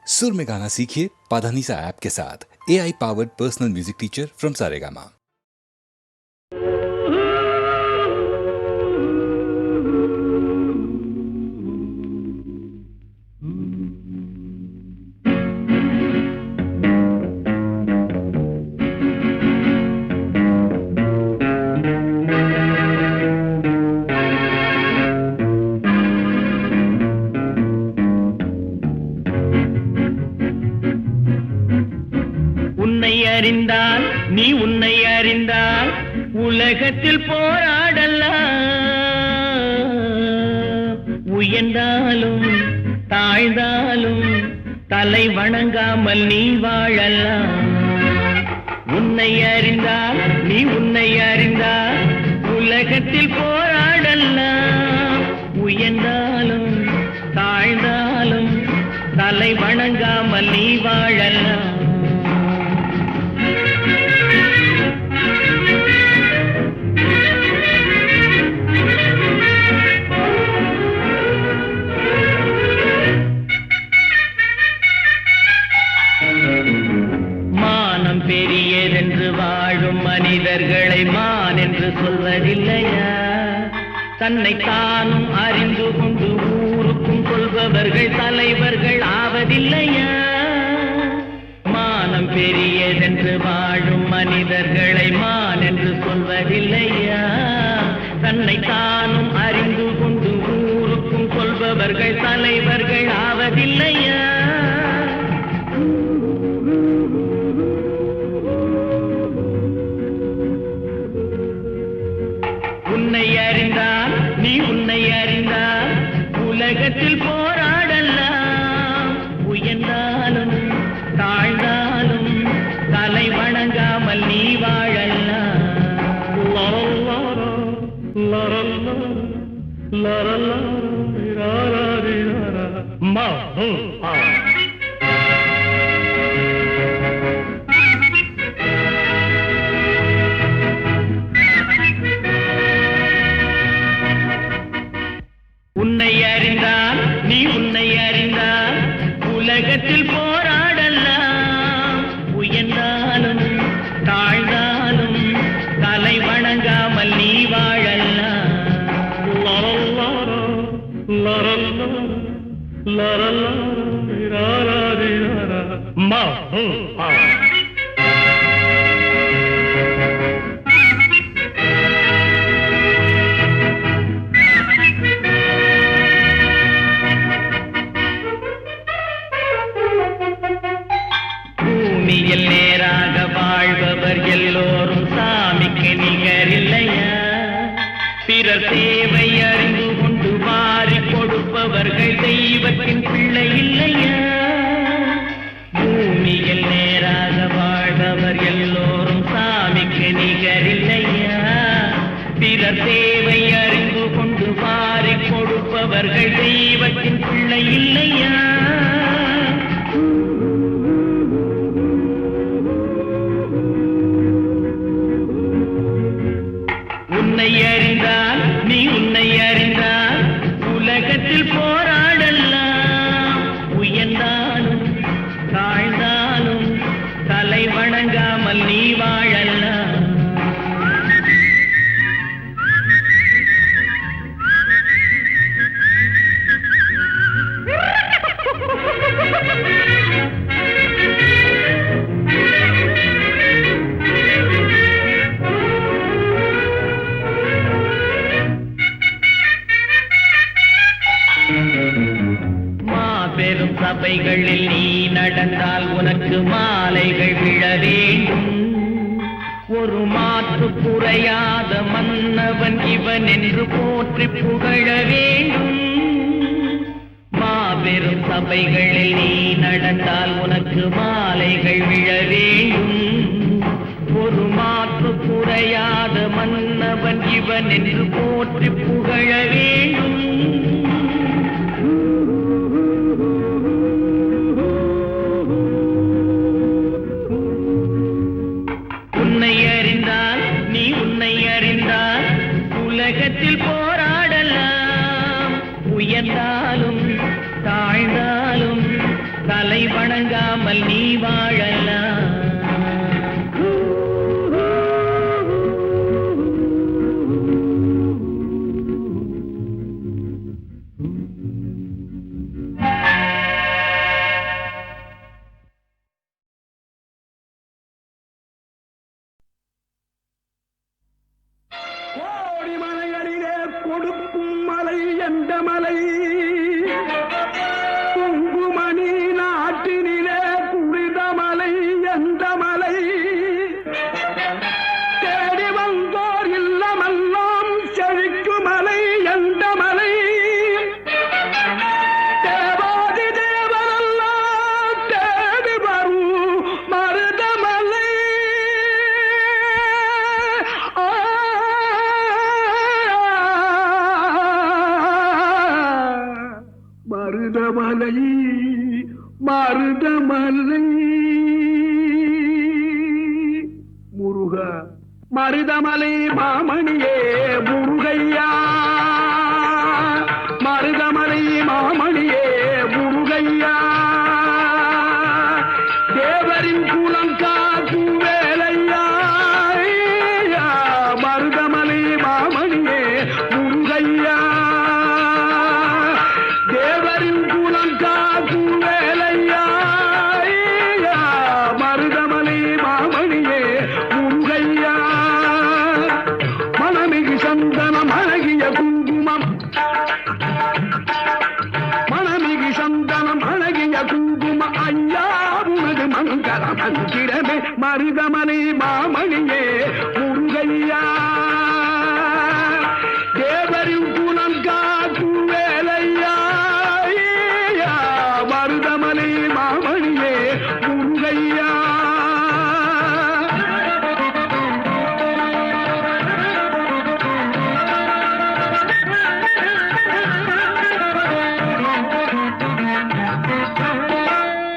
सुर में गाना सीखिए पाधानीसा ऐप के साथ। AI powered personal music teacher from Saregama. அறிந்தால் நீ உன்னை அறிந்தால் உலகத்தில் போராடலாம். உயர்ந்தாலும் தாழ்ந்தாலும் தலை வணங்காமல் நீ வாழலாம். உன்னை அறிந்தால் நீ உன்னை அறிந்தால் உலகத்தில் போராடலாம். உயர்ந்தாலும் தாழ்ந்தாலும் தலை வணங்காமல் நீ வாழலாம். பெரியதென்று வாழும் மனிதர்களை மான் என்று சொல்வதில்லையா? தன்னை தானும் அறிந்து கொண்டு ஊருக்கும் சொல்பவர்கள் தலைவர்கள் ஆவதில்லையா? மானம் பெரியதென்று வாழும் மனிதர்களை மான் என்று சொல்வதில்லையா? தன்னை தானும் அறிந்து கொண்டு ஊருக்கும் சொல்பவர்கள் தலைவர்கள் ஆவதில்லையா? உன்னை அறிந்தால் நீ உன்னை அறிந்தால் உலகத்தில் போராடலாம். உயர்ந்தாலும் தாழ்ந்தாலும் தலை வணங்காமல் நீ வாழலாம். உன்னை அறிந்தால் நீ உன்னை அறிந்தால் உலகத்தில் போராடலாம். உயர்ந்தாலும் தாழ்ந்தாலும் தலை வணங்காமல் நீ வாழலாம். பூமியில் நேராக வாழ்பவர் எல்லோரும் சாமிக்கு நிகரில்லையா? பிறர் தேவை அறிந்து கொண்டு வாரி கொடுப்பவர்கள் தெய்வத்தின் பிள்ளை இல்லையா? பூமியில் நேராக வாழ்பவர் எல்லோரும் சாமிக்கு நிகரில்லையா? பிறர் தேவை அறிந்து கொண்டு வாரி கொடுப்பவர்கள் தெய்வத்தின் பிள்ளை இல்லையா? உன்னை அறிந்தால் நீ உன்னை அறிந்தால் உலகத்தில் போராடலாம். உயர்ந்தாலும் தாழ்ந்தாலும் தலை வணங்காமல் நீ வாழலாம். மாபெரும் சபைகளில் நீ நடந்தால் உனக்கு மாலைகள் விழ வேண்டும். ஒரு மாற்று குறையாத மன்னவன் இவன் என்று போற்றி புகழ வேண்டும். மாபெரும் சபைகளில் நீ நடந்தால் உனக்கு மாலைகள் விழ வேண்டும். ஒரு மாற்று குறையாத மன்னவன் இவன் என்று போற்றி புகழ வேண்டும். உன்னை அறிந்தால் நீ உன்னை அறிந்தால் உலகத்தில் போராடலாம். உயர்ந்தாலும் தாழ்ந்தாலும் தலை வணங்காமல் நீ வாழலாம். கொடுக்கும் மலை எந்த மலை குங்குமணி நாட்டினிலே குறித மலை எந்த மலை தேடி வந்தோர் இல்லமெல்லாம் செழிக்கும் மலை எந்த மலை தேவாதி தேவரெல்லாம் தேடி வரும் மருதமலை. மருதமலை மருதமலை முருகா மருதமலை மாமணியே முருகையா மருதமலை மாமணியே முருகையா தேவரின் குலம் காக்கும் வேலையா மருதமலை மாமணியே முருகையா தேவரின் குலம் காக்கும் வேலையா மருதமலை மாமணியே முருகையா மனமிகு சந்தனம் அழகிய குங்குமம் மனமிகு சந்தனம் அழகிய குங்குமம் ஐயா உனது மங்கள மந்திரமே மருதமலை மாமணியே முருகையா தேவரின் குலம் காக்கும் வேலையா மருதமலை மாமணியே முருகையா.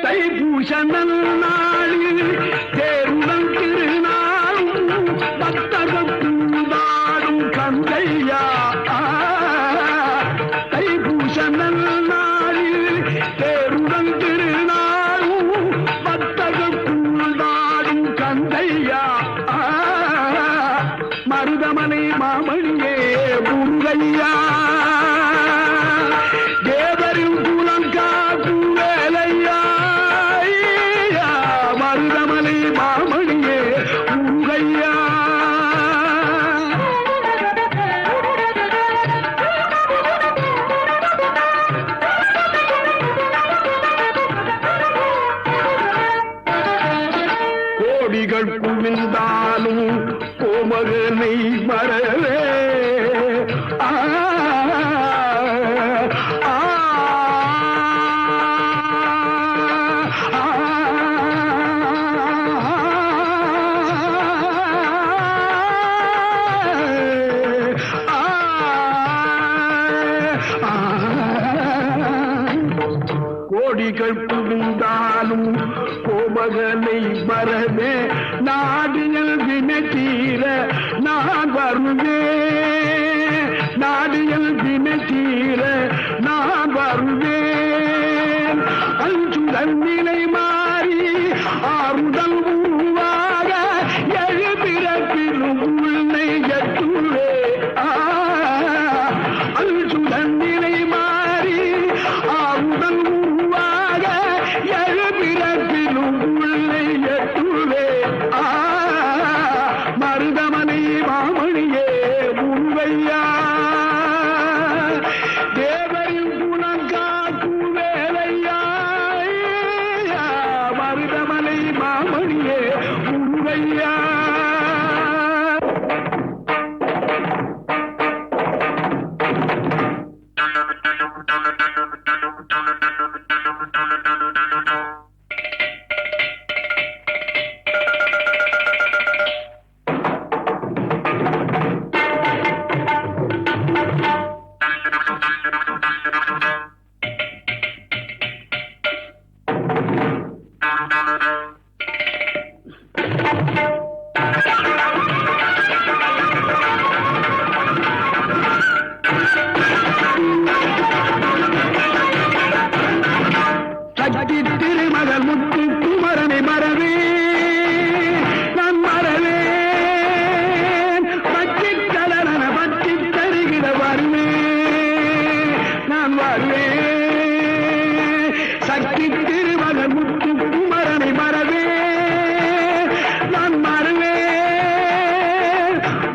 தைப்பூச நன்னாளில் தேருடன் திருநாளும் பக்தர்கள் கூடாடும் கந்தையா தைப்பூச நன்னாளில் தேருடன் திருநாளும் பக்தர்கள் கூடாடும் கந்தையா மருதமலை மாமணியே முருகையா தேவரின் குலம் காக்கும் வேலையா மருதமலை மாமணியே முருகையா. கோடிகள் குவிந்தாலும் கோமகனை மறவே ஆ ஆ கோடிகள் புகுந்தாலும் கோமகனை மறவே நாடியல் வினை தீர நான் வருவேன் நாடியல் வினை தீர நான் வருவேன் அஞ்சுடன் நிலை மாறி ஆறுதல் உருவாக எழுபிறப்பிலும் உன்னை எட்டுவே அஞ்சுடன் நிலை மாறி ஆறுதல் உருவாக எழுபிறப்பிலும் உன்னை எட்டுவே மருதமலை மாமணியே முருகையா தேவரின் குலம் காக்கும் வேலையா மருதமலை மாமணியே முருகையா. சக்தி திரு திருமகள் முத்து குமரனை மறவே நான் மறவேன் பற்றி கடலன பற்றி தருகிற வருவேன் நான் வருவேன் சக்தி திருமகள் முத்து குமரனை மறவே நான் மறவேன்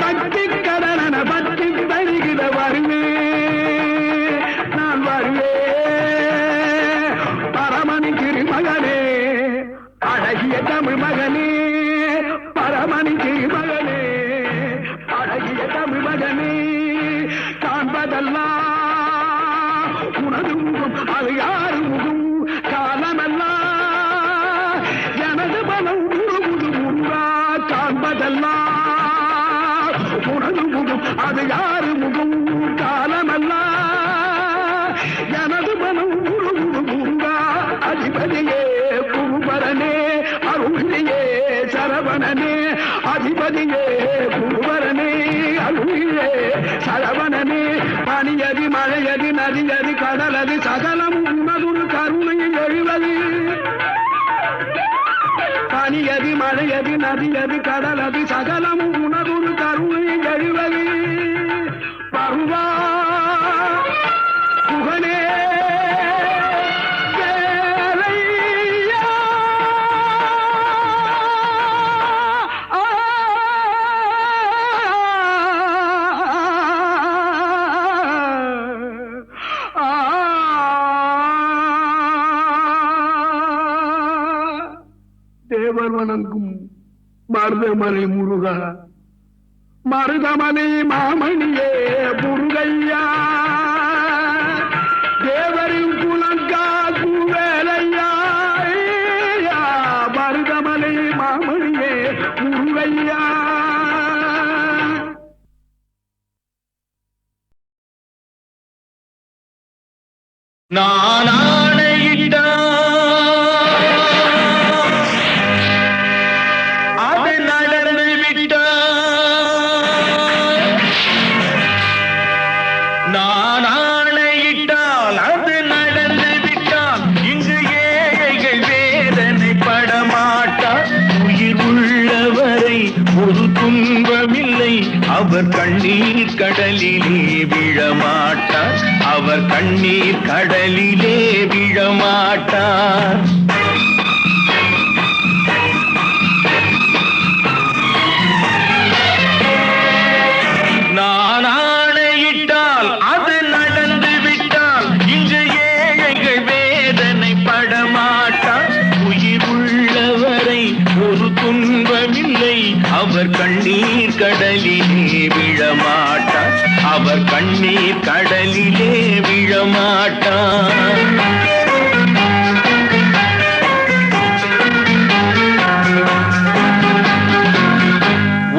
பற்றி கடலன பற்றி தருகிற வருவேன் நான் வருவேன் பரமணி திருமகனே அழகிய தமிழ் மகனே பரமணி திருமகனே அழகிய தமிழ் மகனே காண்பதெல்லாம் உனது முகம் அது யாரு முகம் காலமெல்லாம் எனது மனம் உருகுது முருகா காண்பதெல்லாம் உனது முகம் அது யாரு முகம் காலமெல்லாம் எனது மனம் உருகுது முருகா அதிபதியே குருபரனே அருளியே சரவணனே அதிபதியே குருபரனே அருளியே சரவணனே பனியதி மழையதி நதியதி கடலது சகலம் உனதுரு கருணையில் எழுவது பனியதி மழையதி நதியதி கடலது சகலம் உனதுரு கருணையில் எழுவது பருவா புகழே வேலையா. தேவர் வணங்கும் மருதமலை முருகா மருதமலை மாமணியே முருகையா தேவரின் குலங்கா குவேலையா மருதமலை மாமணியே முருகையா. நான் அது நடந்து விட்டால் நான் ஆணையிட்டால் அது நடந்து விட்டால் இங்கு ஏழைகள் வேதனை படமாட்டார் உயிர் உள்ளவரை ஒரு துன்பமில்லை அவர் கண்ணீர் கடலிலே விழமாட்டார் அவர் கண்ணீர் கடலிலே விழமாட்டார். நான் ஆணையிட்டால் அது நடந்து விட்டால் இங்கு ஏழைகள் வேதனை படமாட்டார் உயிர் உள்ளவரை ஒரு துன்பமில்லை அவர் கண்ணீர் கடலிலே விழமாட்டார் அவர் கண்ணீர் கடலிலே விழமாட்டார்.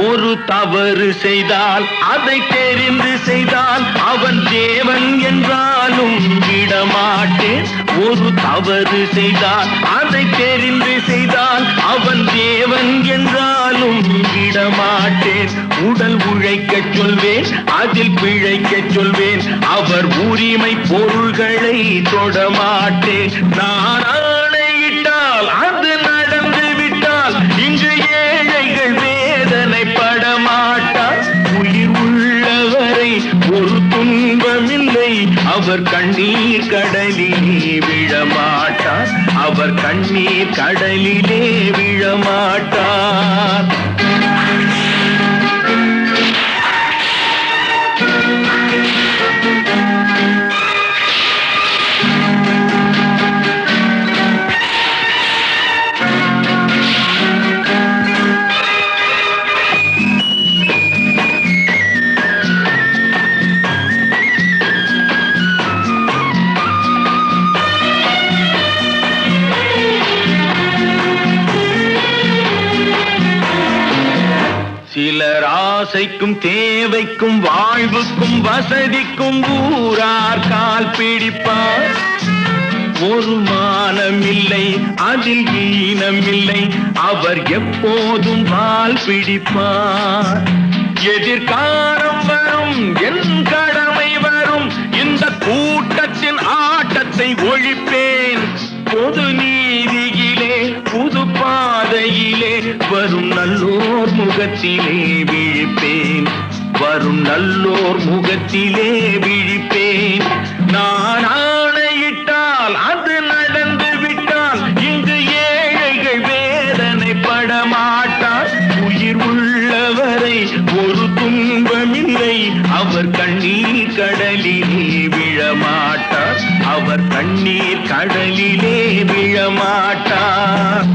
ஒரு தவறு செய்தால் அதை தெரிந்து செய்தால் அவன் தேவன் என்றாலும் விடமாட்டேன் ஒரு தவறு செய்தால் அதை தெரிந்து செய்தால் அவன் தேவன் என்றாலும் விடமாட்டேன் உடல் உழைக்கச் சொல்வேன் அதில் பிழைக்கச் சொல்வேன் அவர் உரிமை பொருள்களை தொடமாட்டேன். நான் ஆணையிட்டால் அது நடந்து விட்டால் இங்கு ஏழைகள் வேதனை படமாட்டார் உயிர் உள்ளவரை ஒரு துன்பமில்லை அவர் கண்ணீர் கடலிலே விழமாட்டார் அவர் கண்ணீர் கடலிலே விழமாட்டார். சிலர் ஆசைக்கும் தேவைக்கும் வாழ்வுக்கும் வசதிக்கும் ஊரார் கால் பிடிப்பார் ஒரு மானமில்லை அதில் ஈனமில்லை அவர் எப்போதும் வால் பிடிப்பார். எதிர்காலம் வரும் என் கடமை வரும் இந்த கூட்டத்தின் ஆட்டத்தை ஒழிப்பேன் பொது நீதியிலே புது பாதையிலே வரும் நல்லோர் முகத்திலே விழிப்பேன், வரும் நல்லோர் முகத்திலே விழிப்பேன். நான் ஆணையிட்டால் அது நடந்து விட்டால் இங்கு ஏழைகள் வேதனை படமாட்டார். உயிர் உள்ளவரை ஒரு துன்பமில்லை, அவர் கண்ணீர் கடலிலே விழமாட்டார், அவர் கண்ணீர் கடலிலே விழமாட்டார்.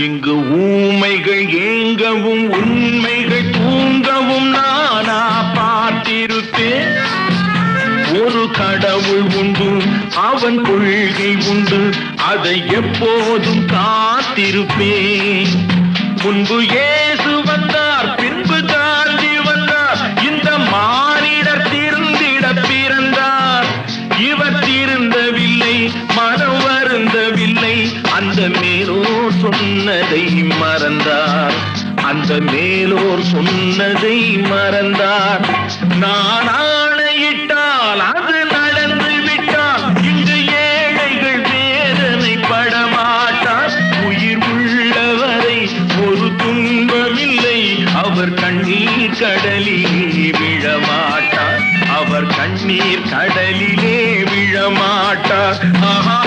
இங்கு ஊமைகள் ஏங்கவும் உண்மைகள் தூங்கவும் நானா பார்த்திருப்பேன். ஒரு கடவுள் உண்டு, அவன் கொள்கை உண்டு, அதை எப்போதும் காத்திருப்பேன். முன்பு இயேசு வந்தார், பின்பு காந்தி வந்தார், இந்த மானிடர் திருந்திட பிறந்தார். இவர் திருந்தவில்லை, மனம் வருந்தவில்லை, அந்த மேலோர் சொன்னதை மறந்தார், அந்த மேலோர் சொன்னதை மறந்தார். நான் ஆணையிட்டால் அது நடந்து விட்டால் இங்கு ஏழைகள் வேதனை படமாட்டார். உயிர் உள்ளவரை ஒரு துன்பமில்லை, அவர் கண்ணீர் கடலிலே விழமாட்டார், அவர் கண்ணீர் கடலிலே விழமாட்டார். ஆஹா.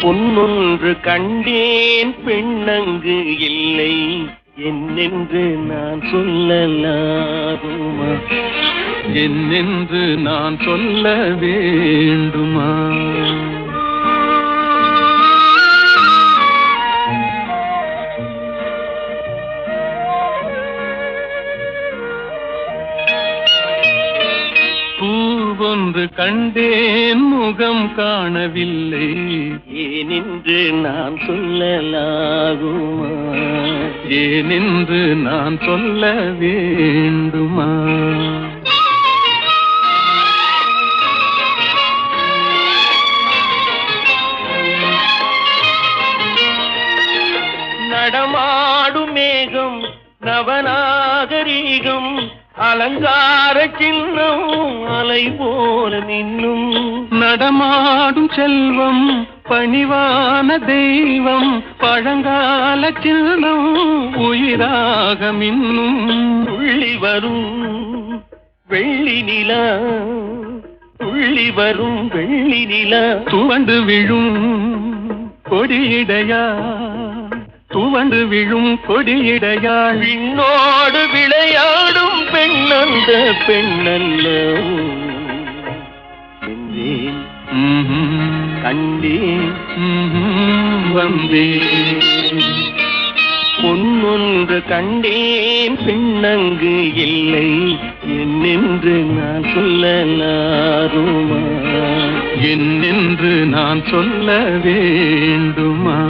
பொன்னொன்று கண்டேன் பெண்ணங்கு இல்லை, என்னென்று நான் சொல்லலாகுமா, என்னென்று நான் சொல்ல வேண்டுமா? பூவொன்று கண்டேன் முகம் காணவில்லை, ஏனென்று நான் சொல்லலாகுமா, ஏனென்று நான் சொல்ல வேண்டுமா? நடமாடும் மேகம் நவநாகரீகம், அலங்கார சின்னம் அலை போல நின்னும், நடமாடும் செல்வம் பணிவான தெய்வம், பழங்கால சின்னம் உயிராக மின்னும். துள்ளி வரும் வெள்ளி நிலா, துள்ளி வரும் வெள்ளி நிலா, துவண்டு விழும் கொடியிடையா, துவண்டு விழும் கொடியிடையாள், விண்ணோடு விளையாடும் பெண்ணந்த பெண்ணல்ல என்றேன், கண்டேன் வந்தேன். பொன்னொன்று கண்டேன் பெண்ணங்கு இல்லை, என்னென்று நான் சொல்லலாருமா, என்னென்று நான் சொல்ல வேண்டுமா?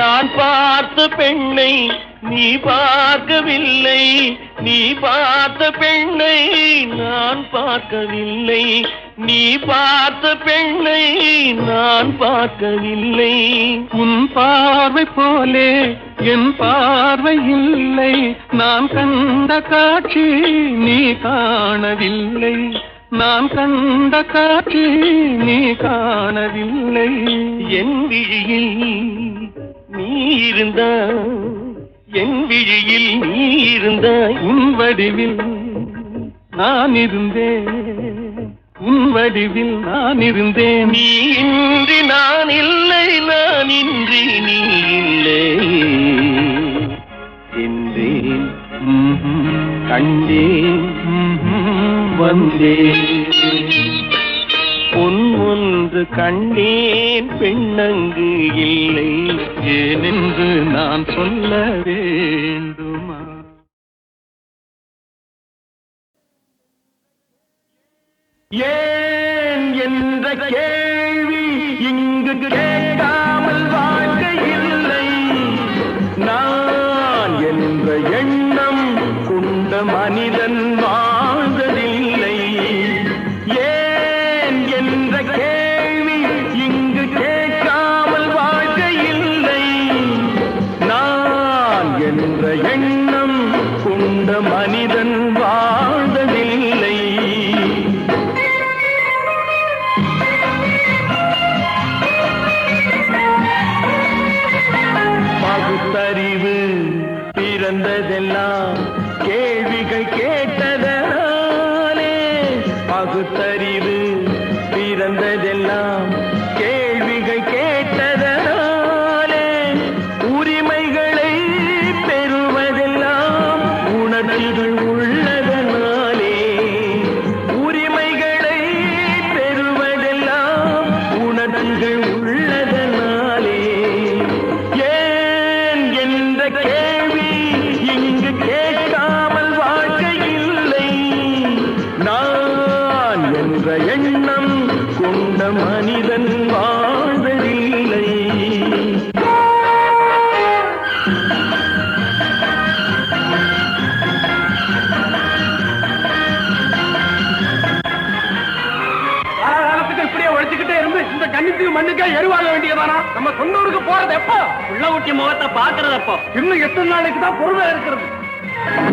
நான் பார்த்த பெண்ணை நீ பார்க்கவில்லை, நீ பார்த்த பெண்ணை நான் பார்க்கவில்லை, நீ பார்த்த பெண்ணை நான் பார்க்கவில்லை. உன் பார்வை போலே என் பார்வை இல்லை, நான் கண்ட காட்சி நீ காணவில்லை, நான் கண்ட காட்சி நீ காணவில்லை. என் விழியில் நீ இருந்தா என் விழியில் நீ இருந்தாய், உன் வடிவில் நான் இருந்தேன், உன் வடிவில் நான் இருந்தேன். நீ இன்றி நான் இல்லை, நான் இன்றி நீ இல்லை என்றேன், கண்டேன், வந்தேன். பொன் ஒன்று கண்டேன், பெண்ணங்கு இல்லை, ஏனென்று நான் சொல்ல வேண்டுமா? ஏன் என்ற கேள்வி இங்கு கேட்காமல் வாழ்க்கை இல்லை. நான் என்ற எண்ணம் கொண்ட மனிதன் வாழ்ந்ததில்லை. ஏன் என்ற கேள்வி இங்கு கேட்காமல் வாழ்க்கை இல்லை. நான் என்ற எண்ணம் கொண்ட மனிதன் வாழ்ந்ததில்லை. பகுத்தறிவு பிறந்ததெல்லாம் கேள்விகள் கேட்டதனாலே. பகுத்தறிவு பிறந்ததெல்லாம் கேள்விகள் கேட்டதனாலே. உரிமைகளை பெறுவதெல்லாம் உணர்ச்சிகள் உள்ளதனாலே. உரிமைகளை பெறுவதெல்லாம் உணர்ச்சிகள் உள்ளதனாலே. கேள்வி இங்கு கேட்காமல் வாழ்க்கை இல்லை. நான் என்ற எண்ணம் கொண்ட மனிதன் வாழ்வதில்லை. இப்படியே உழைச்சுக்கிட்டே இருந்து இந்த கண்ணிக்கு மண்ணுக்கே எருவாக வேண்டியதானா? நம்ம சொன்னூருக்கு போறது எப்போ? உள்ள ஊட்டி முகத்தை பாக்குறது அப்போ? இன்னும் எத்தனை நாளைக்கு தான் பொறுமை இருக்கிறது?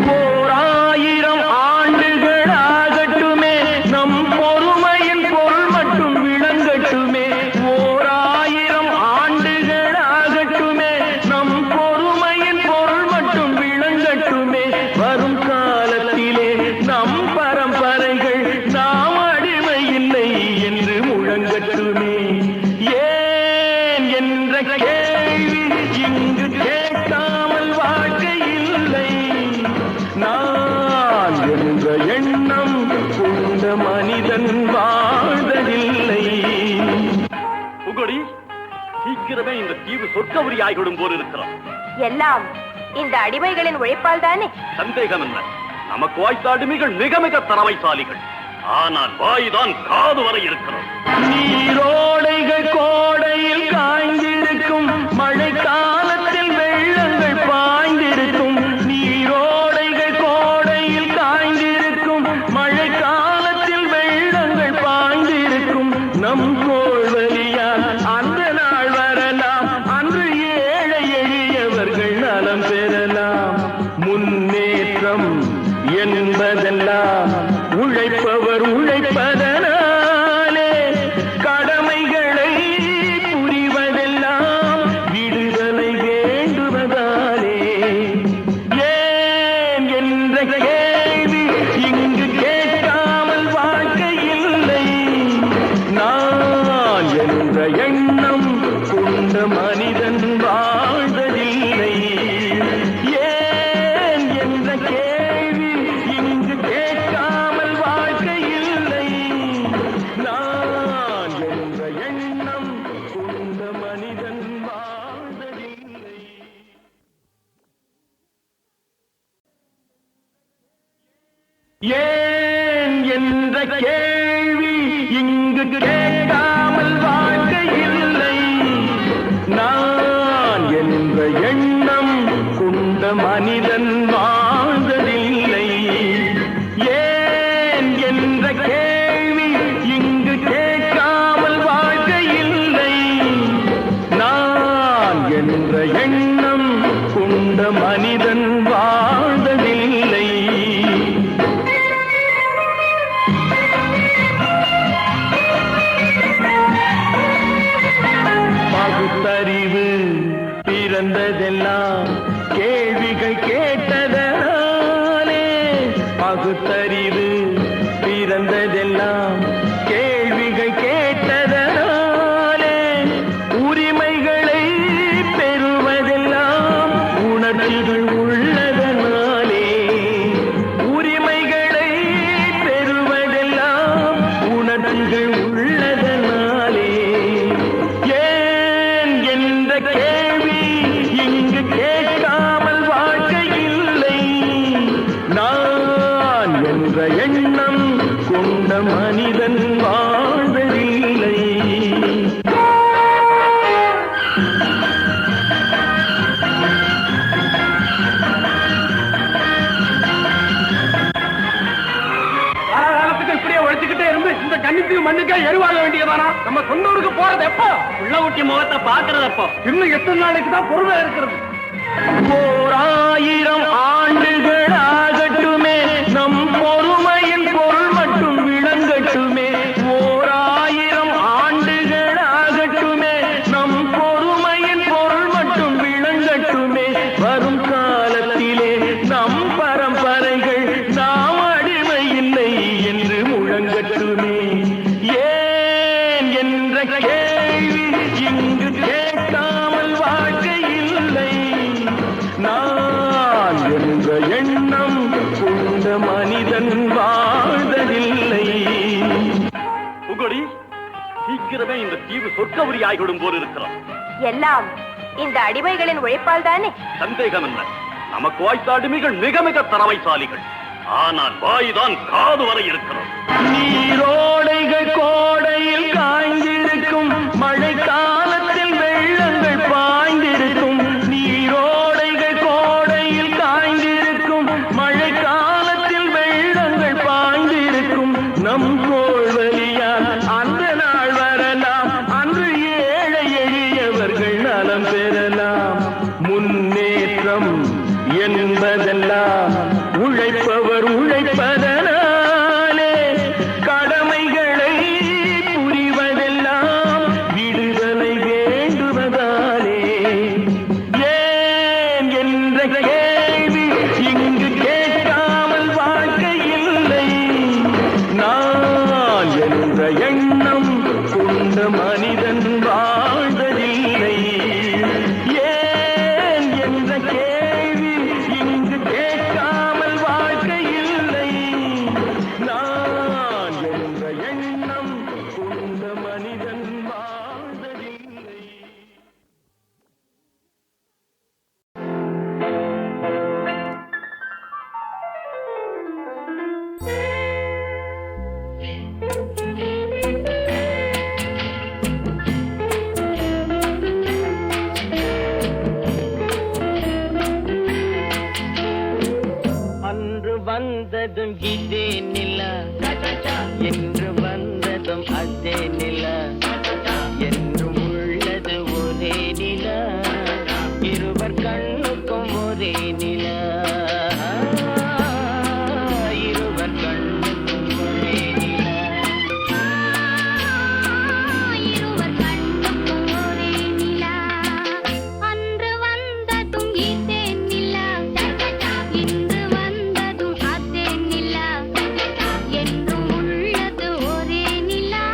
1000 ஆண்டுகள் ஆகட்டுமே, நம் பொறுமையின் பொருள் மட்டும் விளங்கட்டுமே. 1000 ஆண்டுகள் ஆகட்டுமே, நம் பொறுமையின் பொருள் மட்டும் விளங்கட்டுமே. வரும் காலத்திலே நம் பரம்பரைகள் நாம் அடிமை இல்லை என்று முழங்கட்டுமே. ஏன் என்ற கேள்வி இங்கு கேட்காமல் வாழ்க்கை இல்லை. நான் என்ற எண்ணம் கொண்ட மனிதன் வாழ்வதில்லை. புகழி, சீக்கிரமே இந்த தீவு சொர்க்கவரி ஆகிவிடும் போல் இருக்கிறோம். எல்லாம் இந்த அடிமைகளின் உழைப்பால் தானே? சந்தேகம் என்ன? நமக்கு வாய்த்த அடிமைகள் மிக மிக திறமைசாலிகள். ஆனால் வாய்தான் காது வரை இருக்கிறது. நீரோடைகள் கோடையில் காய்ந்திருக்கும், மழை காலத்தில் வெள்ளங்கள் பாய்ந்திருக்கும். நீரோடைகள் கோடையில் காய்ந்திருக்கும், மழை காலத்தில் வெள்ளங்கள் பாய்ந்திருக்கும். நம் கோள்வழியால் அந்த நாள் வரலாம், அன்று ஏழை எளியவர்கள் நலம் பெறலாம். முன்னேற்றம் என்பதெல்லாம் உழைப்பவர் உழைப்பதனாலே. கடமைகளை புரிவதெல்லாம் விடுதலை வேண்டுவதாலே. ஏன் என்ற கேள்வி இங்கு கேட்காமல் வாழ்க்கை இல்லை. நான் என்ற எண்ணம் கொண்ட மனிதன் வாழ்வதில்லை. ஏன் என்ற கேள்வி இங்கு கேட்காமல் வாழ்க்கை இல்லை. நான் என்ற எண்ணம் கொண்ட மனிதன் வாழ்வதில்லை. ஏன் என்ற கேள்வி இங்கு கேட்காமல் வாழ்க்கை இல்லை. நான் என்ற எண்ணம் கொண்ட மனிதன் வாழ்வதில்லை. ஏன் என்ற கேள்வி இங்கு கேட்காமல் வாழ்க்கை இல்லை. நான் என்ற எண்ணம் கொண்ட மனிதன் வாழ்வதில்லை. அரிது பிறந்ததெல்லாம் கேள்விகள் கேட்டதனாலே உரிமைகளை பெறுவதெல்லாம் உணர்ச்சிகள் உள்ளதனாலே உரிமைகளை பெறுவதெல்லாம் உணர்ச்சிகள் உள்ளதனாலே ஏன் என்ற கேள்வி இங்கு கேட்காமல் வாழ்க்கை இல்லை நான் என்ற எண்ணம் கொண்ட மனிதன் வாழ்வதில்லை காலகாலத்துக்கு இப்படியே உழைச்சுக்கிட்டே இருந்து இந்த கன்னித்தீவு மண்ணுக்கே எருவாக வேண்டியதானா? நம்ம சொந்த ஊருக்கு போறது எப்போ? உள்ள ஊட்டி முகத்தை பாக்குறதப்போ இன்னும் எத்தனை நாளைக்கு தான் பொறுமையா இருக்கிறது? 1000 ஆண்டுகள் ஆகட்டுமே நம் பொறுமையின் பொருள் மட்டும் விளங்கட்டுமே 1000 ஆண்டுகள் ஆகட்டுமே நம் பொறுமையின் பொருள் மட்டும் விளங்கட்டுமே வரும் காலத்திலே நம் பரம்பரைகள் நாம் அடிமை இல்லை என்று முழங்கட்டுமே ஏன் என்ற கேள்வி இங்கு கேட்காமல் வாழ்க்கை இல்லை நான் என்ற எண்ணம் கொண்ட மனிதன் வாழ்வதில்லை புகழி சீக்கிரமே இந்த தீவு சொர்க்கவரி ஆகிவிடும் போல் இருக்கிறோம். எல்லாம் இந்த அடிமைகளின் உழைப்பால் தானே? சந்தேகம் இல்லை. நமக்கு வாய்த்த அடிமைகள் மிக மிக திறமைசாலிகள். ஆனால் வாய்தான் காது வரை இருக்கிறோம். நீரோடைகள் கோடையில் காய்ந்திருக்கும் மழை காலத்தில் வெள்ளங்கள் பாய்ந்திருக்கும் நீரோடைகள் கோடையில் காய்ந்திருக்கும் மழை காலத்தில் வெள்ளங்கள் பாய்ந்திருக்கும் நம் கோள்வழியால் அந்த நாள் வரலாம் அன்று ஏழை எளியவர்கள் நலம் பெறலாம் முன்னேற்றம் என்பதெல்லாம் உழைப்பவர் உழைப்பதனாலே கடமைகளை புரிவதெல்லாம் விடுதலை வேண்டுவதாலே ஏன் என்ற கேள்வி இங்கு கேட்காமல் வாழ்க்கை இல்லை நான் என்ற எண்ணம் கொண்ட மனிதன் வாழ்வதில்லை ஏன் என்ற கேள்வி இங்கு கேட்காமல் வாழ்க்கை இல்லை நான் என்ற எண்ணம் கொண்ட மனிதன் வாழ்வதில்லை அன்று வந்ததும் இதே நிலா என்று வந்ததும் அதே நிலா என்றும் உள்ளது ஒரே நிலா இருவர் கண்ணுக்கும் ஒரே நிலா இருவர் கண்ணுக்கும் ஒரே நிலா இருவர் கண்ணுக்கும் ஒரே நிலா அன்று வந்ததும் இதே நிலா இன்று வந்ததும் அதே நிலா என்றும் உள்ளது ஒரே நிலா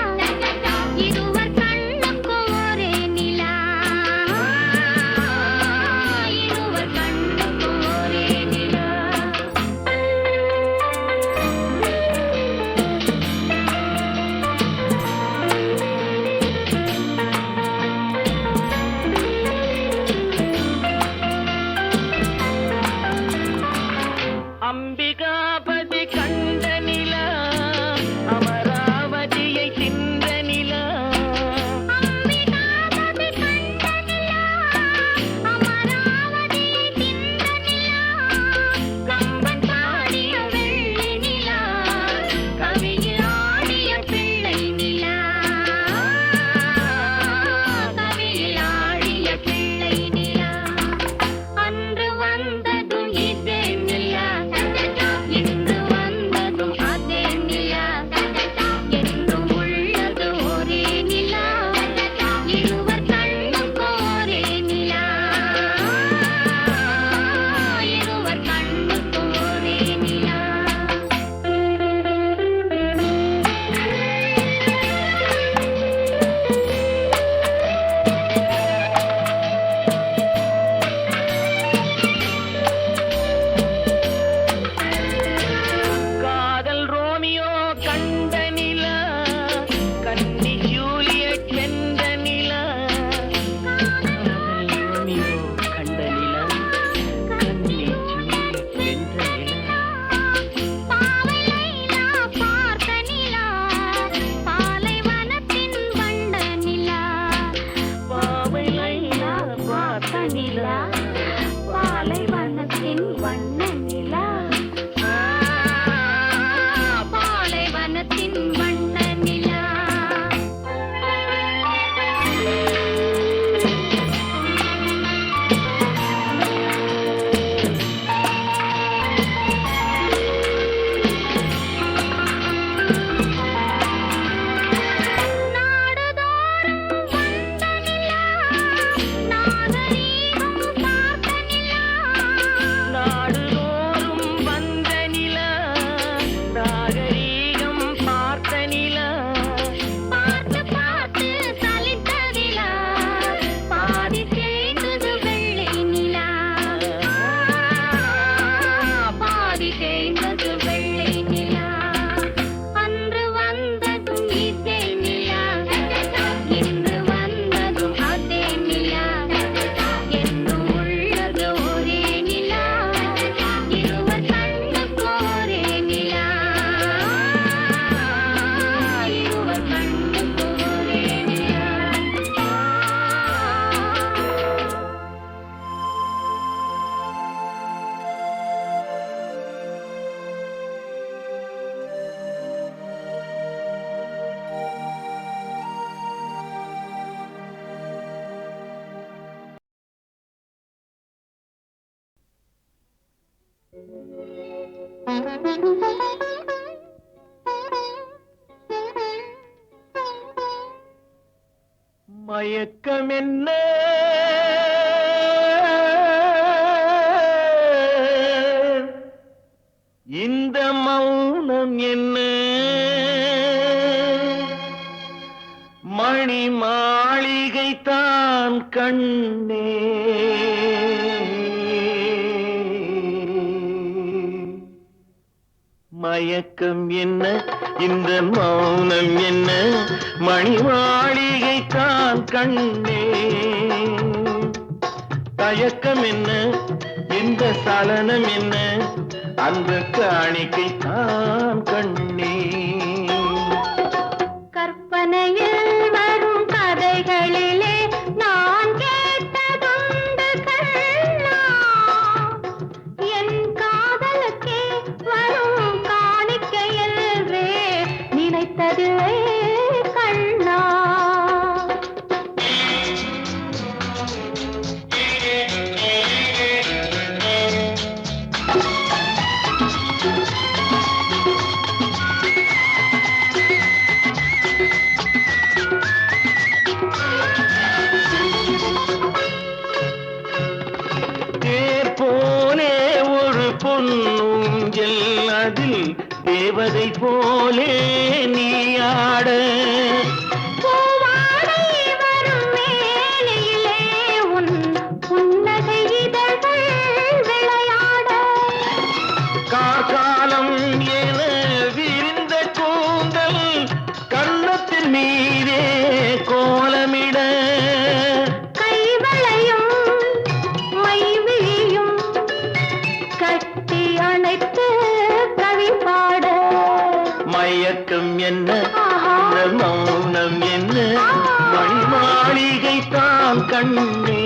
மயக்கம் என்ன இந்த மௌனம் என்ன மணி மாளிகை தான் கண்ணே மயக்கம் என்ன இந்த மௌனம் என்ன மணி மாளிகை தான் கண்ணே தயக்கம் என்ன இந்த சலனம் என்ன அந்த காணிக்கை தான் கண்ணே கற்பனையில் வரும் கதைகளிலே நான் கேட்டதுண்டு கண்ணா என் காதலுக்கே வரும் காணிக்கையல்வே நினைத்ததுவே கண்ணா போலே ஒரு பொன்னூஞ்சல் அதில் தேவதை போலே நீ ஆட பூவாடை வரும் மேலையிலே உன் புன்னகை இதழ்கள் விளையாட காலம் என விரிந்த கூந்தல் கன்னத்தின் மீதே கோலமிட கைவளையும் மைவிழியும் கட்டி அணைத்து கவி பாட மயக்கம் என்ன இந்த மௌனம் என்ன மணி மாளிகை தான் கண்ணே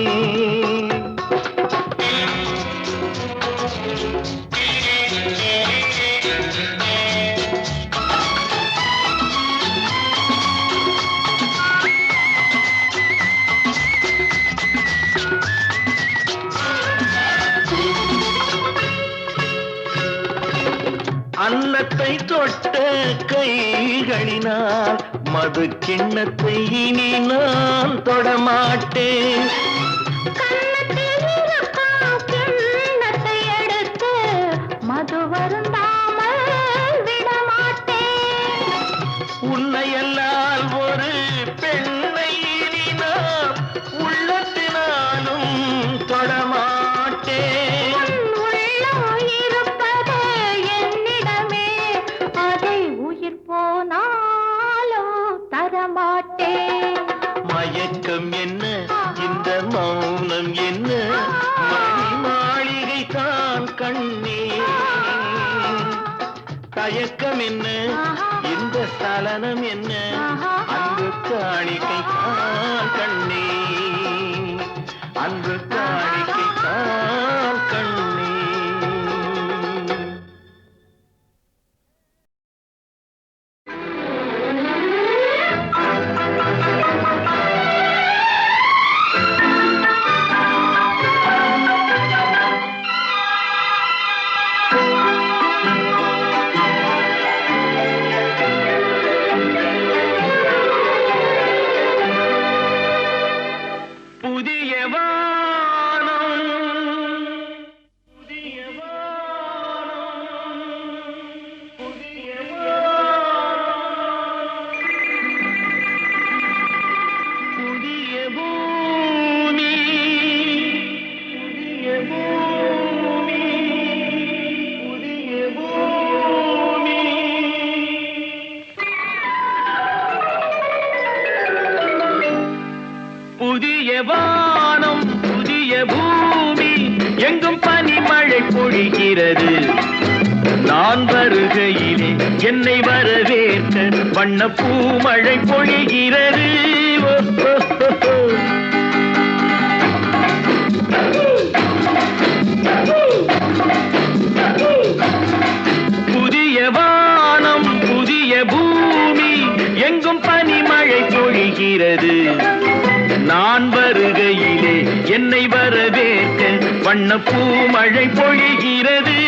அன்னத்தை தொட்ட கைகளினால் மது கிண்ணத்தை இனி நான் தொடமாட்டேன் கன்னத்தில் இருக்கும் கிண்ணத்தை எடுத்து மது வருந்தாமல் விடமாட்டேன் உன்னையல்லால் ஒரு பெண்ணை இனி நான் உள்ளத்தினாலும் தொடமாட்டேன் மயக்கம் என்ன இந்த மௌனம் என்ன மணி மாளிகை தான் கண்ணே தயக்கம் என்ன இந்த சலனம் என்ன அன்பு காணிக்கை தான் கண்ணே அன்பு காணிக்கை தான் கண்ணே புதிய வானம் புதிய பூமி எங்கும் பனிமழை பொழிகிறது நான் வருகையிலே என்னை வரவேற்க வண்ண பூமழை பொழிகிறது புதிய வானம் புதிய பூமி எங்கும் பனிமழை பொழிகிறது நான் வருகையிலே என்னை வரவேற்க வண்ண பூமழை பொழிகிறது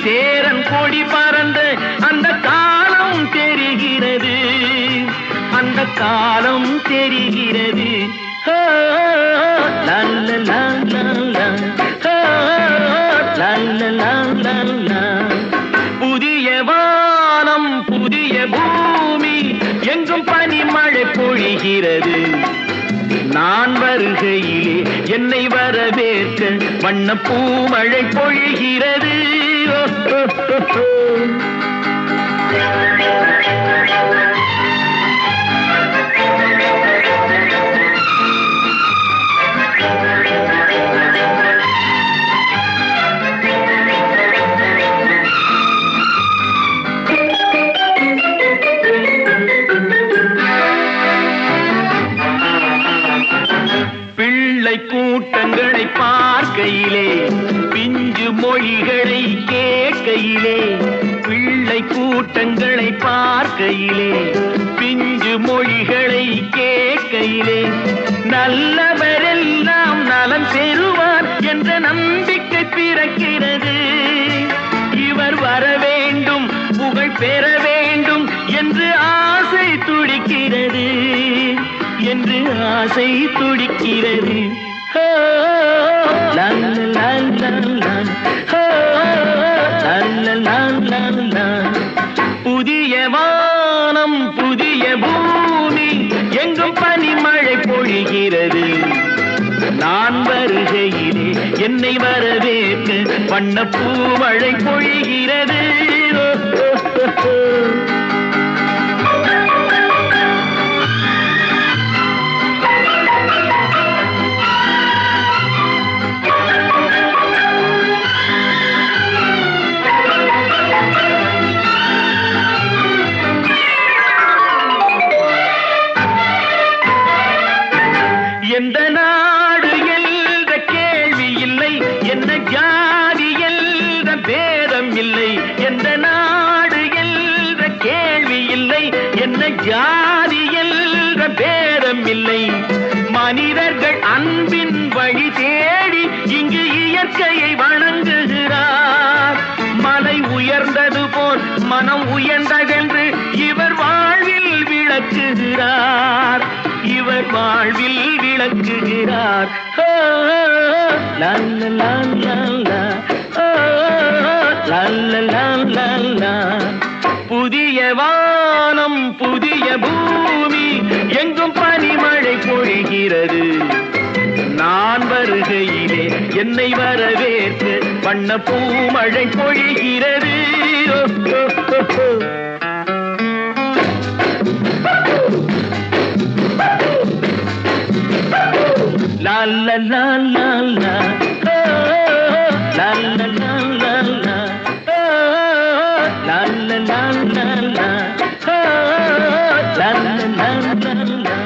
சேரன் கொடி பறந்த அந்த காலம் தெரிகிறது, அந்த காலம் தெரிகிறது. புதிய வானம் புதிய பூமி எங்கும் பனிமழை பொழிகிறது. நான் வருகையிலே என்னை வரவேற்க வண்ண பூமழை பொழிகிறது. பிள்ளை கூட்டங்களை பார்க்கையிலே பிஞ்சு மொழிகளை கேட்கையிலே, பிள்ளை கூட்டங்களை பார்க்கையிலே பிஞ்சு மொழிகளை கேட்கையிலே, நல்லவரெல்லாம் நலம் பெறுவார் என்ற நம்பிக்கை பிறக்கிறது. இவர் வர வேண்டும் புகழ் பெற வேண்டும் என்று ஆசை துடிக்கிறது, என்று ஆசை துடிக்கிறது. புதிய வானம் புதிய பூமி எங்கும் பனிமழை பொழிகிறது. நான் வருகையிலே என்னை வரவேற்க வண்ண பூமழை பொழிகிறது. எந்த நாடு என்ற கேள்வி இல்லை, என்ன ஜாதி என்ற பேதம் இல்லை. எந்த நாடு என்ற கேள்வி இல்லை, என்ன ஜாதி என்ற பேதம் இல்லை. மனிதர்கள் அன்பின் வழி தேடி இங்கு இயற்கையை வணங்குகிறார். மலை உயர்ந்தது போல் மனம் உயர்ந்ததென்று இவர் வாழ்வில் விளக்குகிறார், இவர் வாழ்வில் விளக்குகிறார். புதிய வானம் புதிய பூமி எங்கும் பனிமழை பொழிகிறது. நான் வருகையிலே என்னை வரவேற்க வண்ண பூமழை பொழிகிறது. La la la la la, la la la la la, la la la la la, la la la la la, la la la.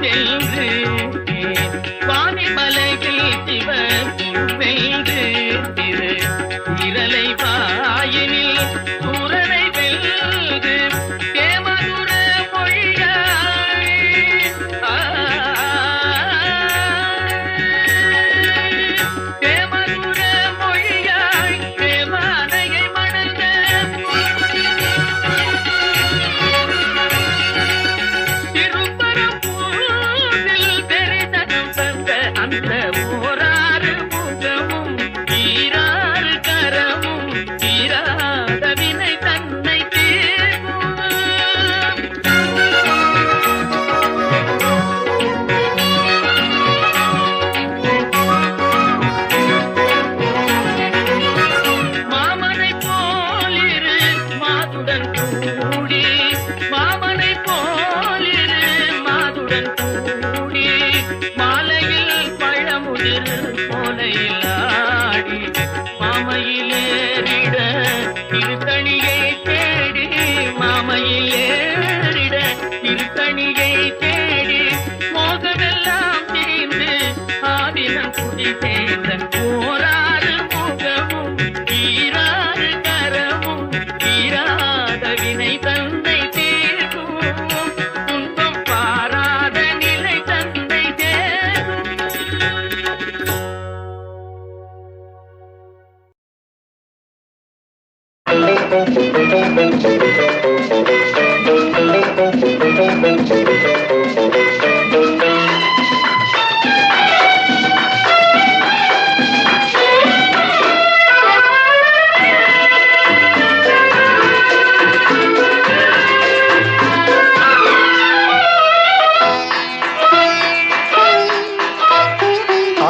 வென்று வானிமலையில் சிவ வென்று திரு இரலை வாயினில் சூரனை வெல்து தேமதுர மொழியாய் தேமதுர மொழியாய் தேவானையை மணந்த திருப்பரப்பூரில் தெரிதனம் தந்த அந்த ஓராறு முகமும் ஈராறு கரமும் தீராத வினை தன்னை தீர்க்கும். மாமனை போலிரு மாதுடன் கூடி மாமனை போலிரு மாதுடன் கூடி மாலையில் பழமுதிர் போலையில் ஆடி மாமையிலேறிட திருத்தணியை தேடி மாமையிலேறிட திருத்தணியை தேடி மோகமெல்லாம் தீர்ந்து ஆதினம் குடி சேர்ந்த ஓராறு முகமும் ஈராறு கரமும் தீராத வினை தந்தை தீர்க்கும் துன்பம் பாராத நிலை தந்தை தேர்க்கும்.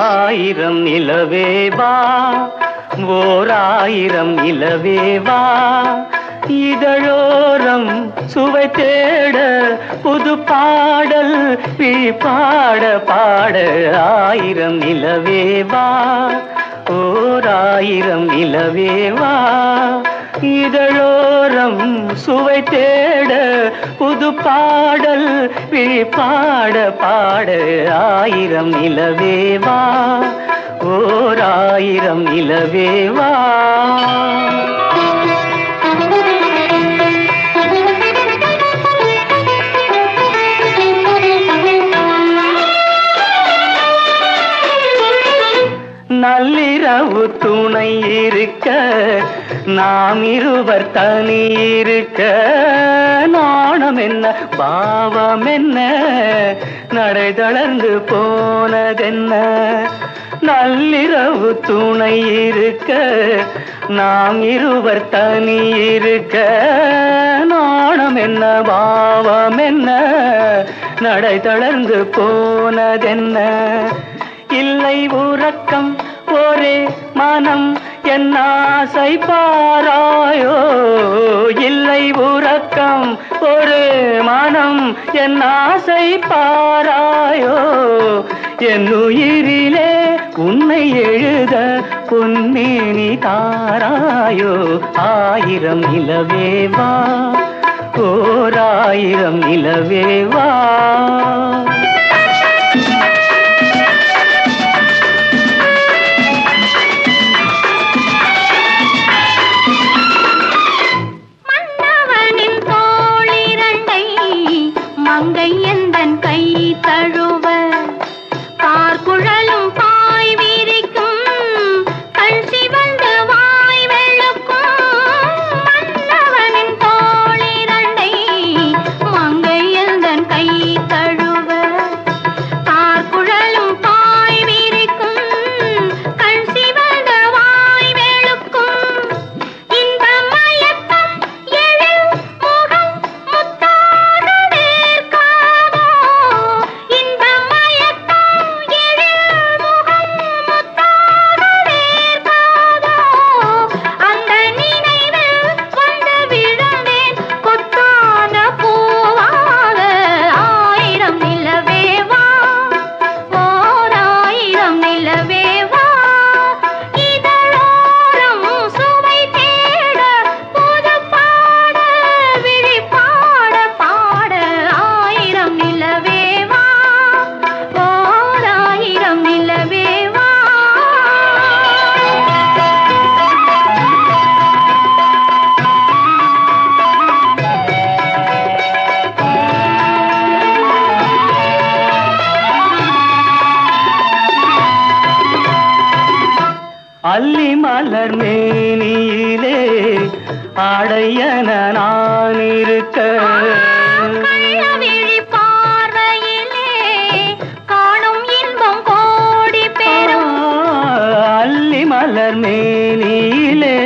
ஆயிரம் நிலவேவா ஓர் ஆயிரம் நிலவேவா இதழோரம் சுவை தேட புது பாடல் பாட பாட ஆயிரம் நிலவேவா ஓர் ஆயிரம் நிலவேவா இதழோரம் சுவை தேட புது பாடல் பாட பாட ஆயிரம் நிலவேவா ஓர் ஆயிரம் நிலவேவா. நள்ளிரவு துணை இருக்க நாம் இருவர் தனி இருக்க நாணம் என்ன பாவம் என்ன நடை தளர்ந்து போனதென்ன. நள்ளிரவு துணை இருக்க நாம் இருவர் தனி இருக்க நாணம் என்ன பாவம் என்ன நடை தளர்ந்து போனதென்ன. இல்லை உறக்கம் ஒரே மனம் என் ஆசை பாராயோ இல்லை உறக்கம் ஒரு மனம் என் ஆசை பாராயோ என் உயிரிலே உன்னை எழுத பொன்மேனி தாராயோ. ஆயிரம் நிலவேவா ஓர் ஆயிரம் நிலவேவா. மங்கை எந்தன் கை தழுவ பார்க்குழலும் பாய் விரிக்கும் கண் சிவந்து வாய் வெளுக்கும் மன்னவனின் தோளிரண்டை மங்கை எந்தன் கை தழுவ பார்க்குழலும் பாய் விரிக்கும் கண் சிவந்து வாய் வெளுக்கும் இந்த மயக்கம் எழில் முகம் முத்தாக இந்த மயக்கம் எழில் அல்லி மலர் மேனியிலே ஆடையன நான் இருக்க கள்ளவிழி பார்வையிலே காணும் இன்பம் கோடி பெறும் அல்லி மலர் மேனியிலே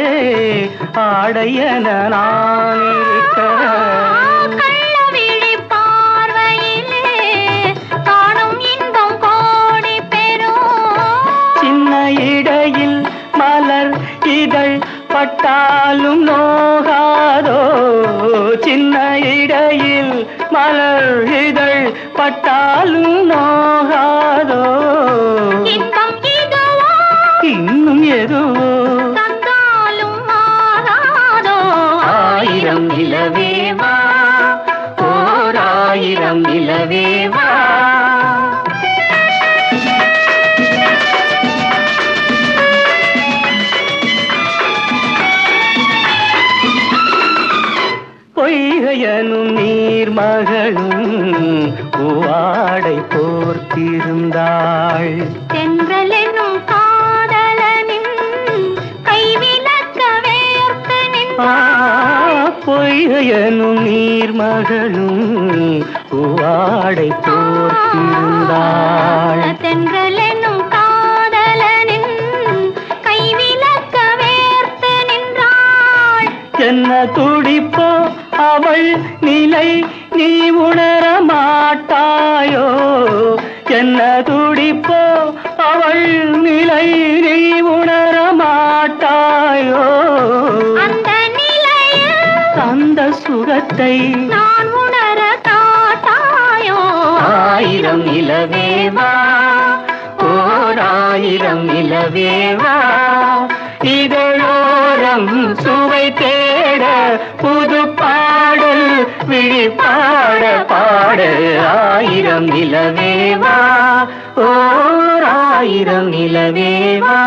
ஆடையன நான் இருக்க கள்ளவிழி பார்வையிலே காணும் இன்பம் கோடி பெறும் சின்ன இடையில் மலர் இதழ் பட்டாலும் நோகாதோ சின்ன இடையில் மலர் இதழ் பட்டாலும் நோகாதோ இன்பம் இதுவோ இன்னும் எதுவோ தந்தாலும் மாறாதோ ஆயிரம் நிலவேவா ஓர் ஆயிரம் நிலவேவா பொய்கையனும் நீர்மகளும் பூவாடை போர்த்திருந்தாள் தென்றல் என்னும் காதலனின் கைவிலக்க வேர்த்து நின்றாள் பொய்கையனும் நீர்மகளும் பூவாடை போர்த்திருந்தாள் தென்றல் என்னும் காதலனின் கைவிலக்க வேர்த்து நின்றாள் என்ன துடிப்போ அவள் நிலை நீ உணர மாட்டாயோ என்ன துடிப்போ அவள் நிலை நீ உணர மாட்டாயோ அந்த நிலையில் அந்த சுகத்தை நான் உணர காட்டாயோ ஆயிரம் நிலவேவா ஓர் ஆயிரம் நிலவேவா இதழோரம் சுவை தேட புது பாடல் விழி பாட பாட ஆயிரம் நிலவேவா ஓர் ஆயிரம் நிலவேவா